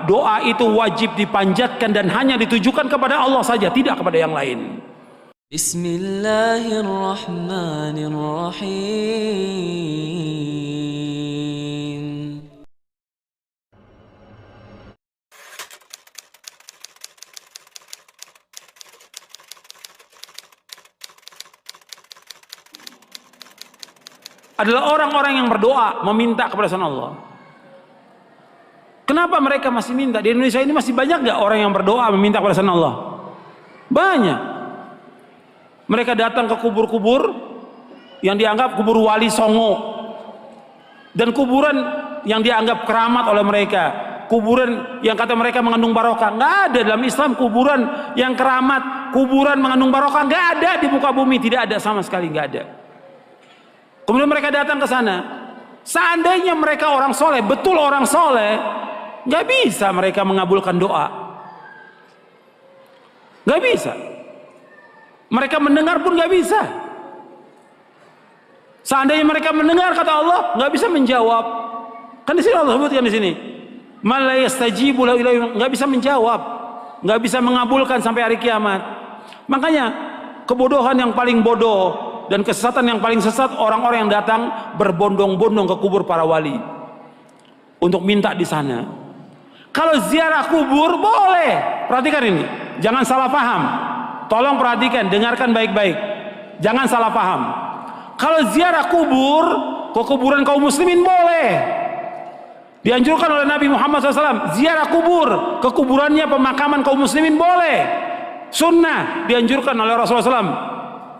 doa itu wajib dipanjatkan dan hanya ditujukan kepada Allah saja, tidak kepada yang lain. Bismillahirrahmanirrahim. Adalah orang-orang yang berdoa meminta kepada selain Allah. Kenapa mereka masih minta? Di Indonesia ini masih banyak gak orang yang berdoa meminta kepada selain Allah? Banyak. Mereka datang ke kubur-kubur yang dianggap kubur wali songo, dan kuburan yang dianggap keramat oleh mereka, kuburan yang kata mereka mengandung barokah. Nggak ada dalam Islam kuburan yang keramat, kuburan mengandung barokah, nggak ada di muka bumi, tidak ada sama sekali, nggak ada. Kemudian mereka datang ke sana. Seandainya mereka orang soleh, betul orang soleh, nggak bisa mereka mengabulkan doa. Nggak bisa. Mereka mendengar pun nggak bisa. Seandainya mereka mendengar kata Allah, nggak bisa menjawab. Kan di sini Allah sebutkan di sini, man la yastajibu lahu nggak bisa menjawab, nggak bisa mengabulkan sampai hari kiamat. Makanya kebodohan yang paling bodoh dan kesesatan yang paling sesat orang-orang yang datang berbondong-bondong ke kubur para wali untuk minta di sana. Kalau ziarah kubur boleh, perhatikan ini, jangan salah paham. Tolong perhatikan, dengarkan baik-baik, jangan salah paham. Kalau ziarah kubur ke kuburan kaum muslimin boleh, dianjurkan oleh Nabi Muhammad SAW. Ziarah kubur ke kuburannya pemakaman kaum muslimin boleh, sunnah, dianjurkan oleh Rasulullah SAW.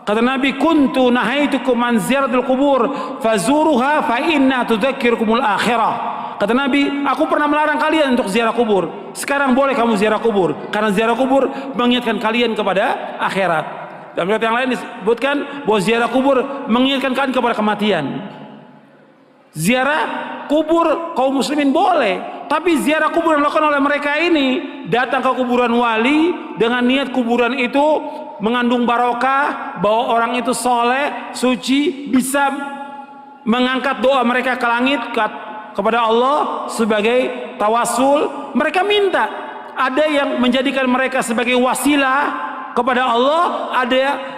Kata Nabi, kuntu nahaitukum an ziyaratul kubur fazuruha fa inna tudzakkirukumul akhirah. Kata Nabi, aku pernah melarang kalian untuk ziarah kubur. Sekarang boleh kamu ziarah kubur, karena ziarah kubur mengingatkan kalian kepada akhirat. Dan riwayat yang lain disebutkan bahwa ziarah kubur mengingatkan kalian kepada kematian. Ziarah kubur kaum muslimin boleh, tapi ziarah kubur yang dilakukan oleh mereka ini, datang ke kuburan wali dengan niat kuburan itu mengandung barokah, bahwa orang itu soleh, suci, bisa mengangkat doa mereka ke langit kepada Allah sebagai tawasul. Mereka minta, ada yang menjadikan mereka sebagai wasilah kepada Allah, ada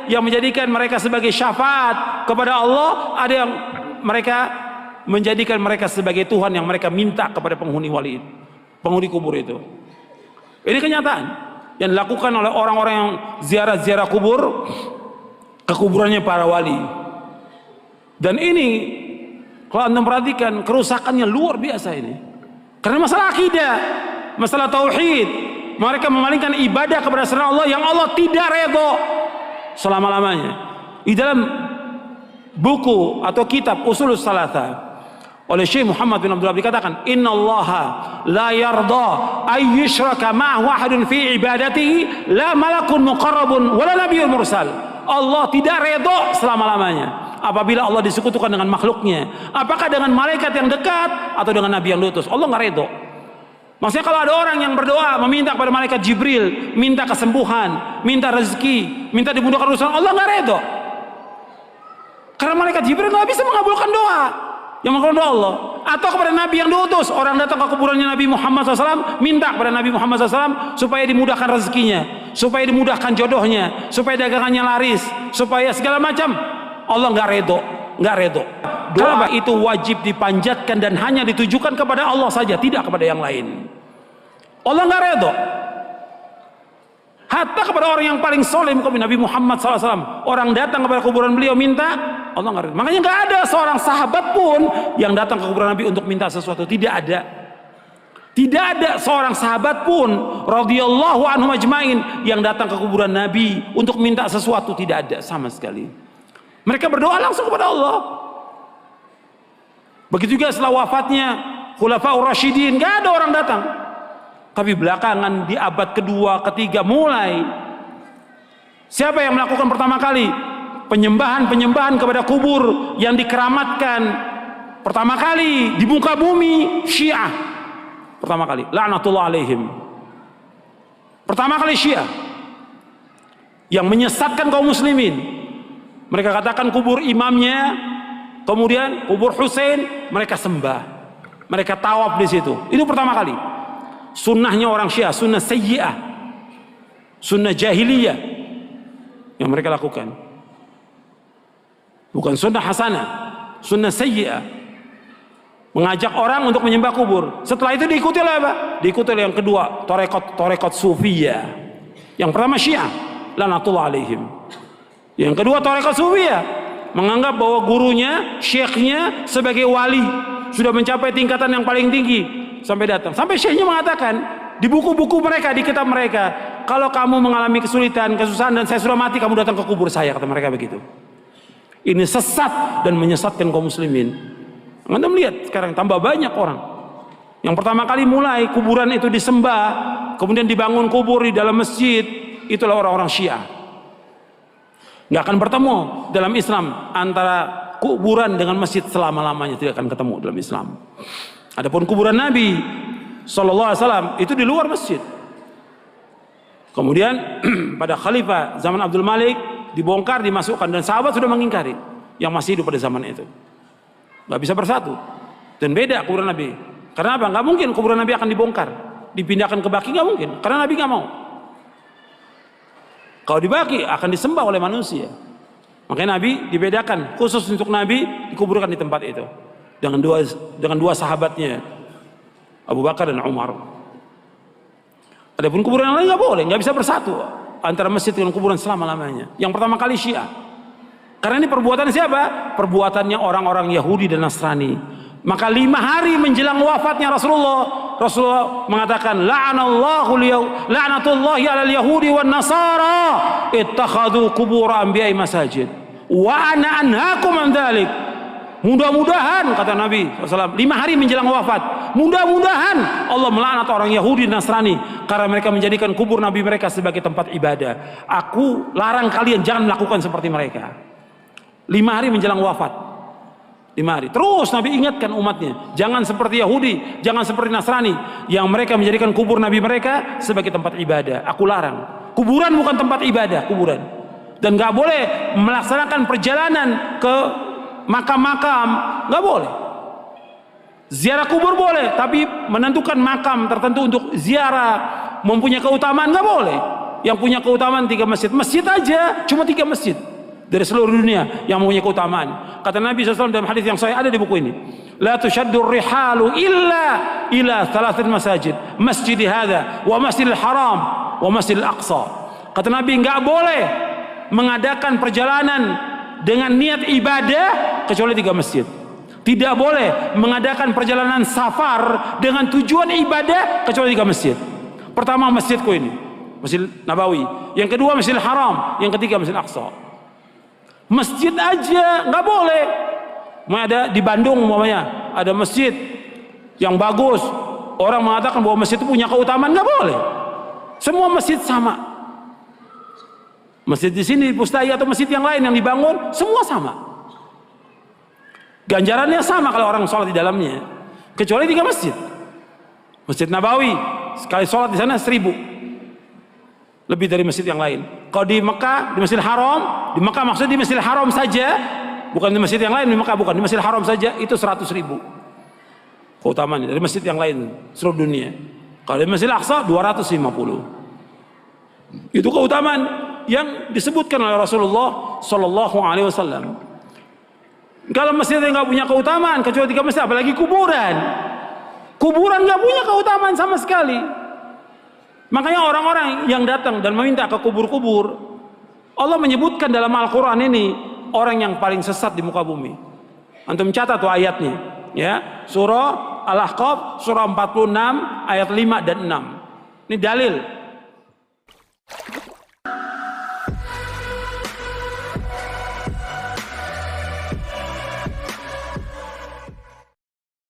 yang menjadikan mereka sebagai syafaat kepada Allah, ada yang mereka menjadikan mereka sebagai Tuhan yang mereka minta kepada penghuni wali, penghuni kubur itu. Ini kenyataan yang dilakukan oleh orang-orang yang ziarah-ziarah kubur ke kuburannya para wali. Dan ini kalau Anda perhatikan, kerusakannya luar biasa ini. Karena masalah akidah, masalah tauhid, mereka memalingkan ibadah kepada selain Allah yang Allah tidak redha selama-lamanya. Di dalam buku atau kitab Ushulus Tsalatsa oleh Syekh Muhammad bin Abdul Wahhab dikatakan, innallaha la yarda ay yushraka ma'ahu ahadun fi ibadatihi la malakun muqarrabun wala nabiyyun mursal. Allah tidak redha selama-lamanya apabila Allah disekutukan dengan makhluknya, apakah dengan malaikat yang dekat atau dengan nabi yang diutus. Allah nggak redha. Maksudnya kalau ada orang yang berdoa meminta kepada malaikat Jibril, minta kesembuhan, minta rezeki, minta dimudahkan urusan, Allah nggak redha. Karena malaikat Jibril nggak bisa mengabulkan doa yang mengabulkan doa Allah. Atau kepada nabi yang diutus, orang datang ke kuburannya Nabi Muhammad SAW, minta kepada Nabi Muhammad SAW supaya dimudahkan rezekinya, supaya dimudahkan jodohnya, supaya dagangannya laris, supaya segala macam. Allah nggak redha, nggak redha. Doa itu wajib dipanjatkan dan hanya ditujukan kepada Allah saja, tidak kepada yang lain. Allah nggak redha. Hatta kepada orang yang paling soleh, Nabi Muhammad SAW, orang datang kepada kuburan beliau minta, Allah nggak redha. Makanya nggak ada seorang sahabat pun yang datang ke kuburan Nabi untuk minta sesuatu, tidak ada. Tidak ada seorang sahabat pun radhiyallahu anhum ajmain yang datang ke kuburan Nabi untuk minta sesuatu, tidak ada sama sekali. Mereka berdoa langsung kepada Allah. Begitu juga setelah wafatnya Khulafaur Rasyidin, nggak ada orang datang. Tapi belakangan di abad kedua, ketiga mulai, siapa yang melakukan pertama kali penyembahan kepada kubur yang dikeramatkan pertama kali di muka bumi? Syiah pertama kali, laknatullah alaihim. Pertama kali Syiah yang menyesatkan kaum muslimin. Mereka katakan kubur imamnya, kemudian kubur Husain mereka sembah, mereka tawaf di situ. Itu pertama kali. Sunnahnya orang Syiah, sunnah sayyi'ah, sunnah jahiliyah yang mereka lakukan. Bukan sunnah hasanah, sunnah sayyi'ah. Mengajak orang untuk menyembah kubur. Setelah itu diikuti oleh apa? Diikuti oleh yang kedua, tarekat sufiyah. Yang pertama Syiah, lanatullah alaihim. Yang kedua tarekat sufiyah, menganggap bahwa gurunya, syekhnya sebagai wali, sudah mencapai tingkatan yang paling tinggi. Sampai datang, sampai syekhnya mengatakan di buku-buku mereka, di kitab mereka, kalau kamu mengalami kesulitan, kesusahan dan saya sudah mati, kamu datang ke kubur saya, kata mereka begitu. Ini sesat dan menyesatkan kaum muslimin. Anda melihat sekarang tambah banyak orang yang pertama kali mulai kuburan itu disembah, kemudian dibangun kubur di dalam masjid, itulah orang-orang Syiah. Nggak akan bertemu dalam Islam antara kuburan dengan masjid selama-lamanya, tidak akan ketemu dalam Islam. Adapun kuburan Nabi SAW itu di luar masjid. Kemudian pada Khalifah zaman Abdul Malik dibongkar, dimasukkan, dan sahabat sudah mengingkari yang masih hidup pada zaman itu. Nggak bisa bersatu dan beda kuburan Nabi. Karena apa? Nggak mungkin kuburan Nabi akan dibongkar, dipindahkan ke Baqi, nggak mungkin. Karena Nabi nggak mau. Kalau di Baqi akan disembah oleh manusia. Makanya Nabi dibedakan khusus untuk Nabi dikuburkan di tempat itu dengan dua sahabatnya, Abu Bakar dan Umar. Adapun kuburan yang lain nggak boleh, nggak bisa bersatu antara masjid dengan kuburan selama-lamanya. Yang pertama kali Syiah. Karena ini perbuatan siapa? Perbuatannya orang-orang Yahudi dan Nasrani. Maka 5 hari menjelang wafatnya Rasulullah mengatakan, la'natullahi 'alal yahudi wan nasara ittakhadhu qubur anbiya'i masajid wa ana anhaakum an dzalik. Mudah-mudahan, kata Nabi SAW, 5 hari menjelang wafat, mudah-mudahan Allah melaknat orang Yahudi dan Nasrani karena mereka menjadikan kubur Nabi mereka sebagai tempat ibadah. Aku larang kalian jangan melakukan seperti mereka. 5 hari menjelang wafat, 5 hari. Terus Nabi ingatkan umatnya, jangan seperti Yahudi, jangan seperti Nasrani yang mereka menjadikan kubur Nabi mereka sebagai tempat ibadah. Aku larang. Kuburan bukan tempat ibadah, kuburan. Dan gak boleh melaksanakan perjalanan ke makam-makam, gak boleh. Ziarah kubur boleh, tapi menentukan makam tertentu untuk ziarah mempunyai keutamaan gak boleh. Yang punya keutamaan 3 masjid, masjid aja cuma 3 masjid dari seluruh dunia yang mempunyai keutamaan. Kata Nabi SAW dalam hadis yang sahih, ada di buku ini, la tushaddur rihalu illa ila 3 masajid, masjid hadza wa masjidil haram wa masjidil aqsa. Kata Nabi, nggak boleh mengadakan perjalanan dengan niat ibadah kecuali 3 masjid. Tidak boleh mengadakan perjalanan safar dengan tujuan ibadah kecuali 3 masjid. Pertama masjidku ini, Masjid Nabawi. Yang kedua Masjidil Haram. Yang ketiga Masjidil Aqsa. Masjid aja nggak boleh. Ada di Bandung umpamanya ada masjid yang bagus, orang mengatakan bahwa masjid itu punya keutamaan, nggak boleh. Semua masjid sama. Masjid di sini di Pustai atau masjid yang lain yang dibangun semua sama. Ganjarannya sama kalau orang sholat di dalamnya, kecuali 3 masjid. Masjid Nabawi sekali sholat di sana 1000 lebih dari masjid yang lain. Kalau di Mekah, di Masjidil Haram, di Mekah maksudnya di Masjidil Haram saja, bukan di masjid yang lain. Di Mekah bukan, di Masjidil Haram saja itu 100.000 keutamaannya dari masjid yang lain seluruh dunia. Kalau di Masjidil Aqsa 250. Itu keutamaan yang disebutkan oleh Rasulullah Sallallahu Alaihi Wasallam. Kalau masjid yang nggak punya keutamaan kecuali 3 masjid, apalagi kuburan. Kuburan nggak punya keutamaan sama sekali. Makanya orang-orang yang datang dan meminta ke kubur-kubur, Allah menyebutkan dalam Al-Quran ini orang yang paling sesat di muka bumi. Antum catat tuh ayatnya, ya, surah Al-Ahqaf surah 46 ayat 5 dan 6. Ini dalil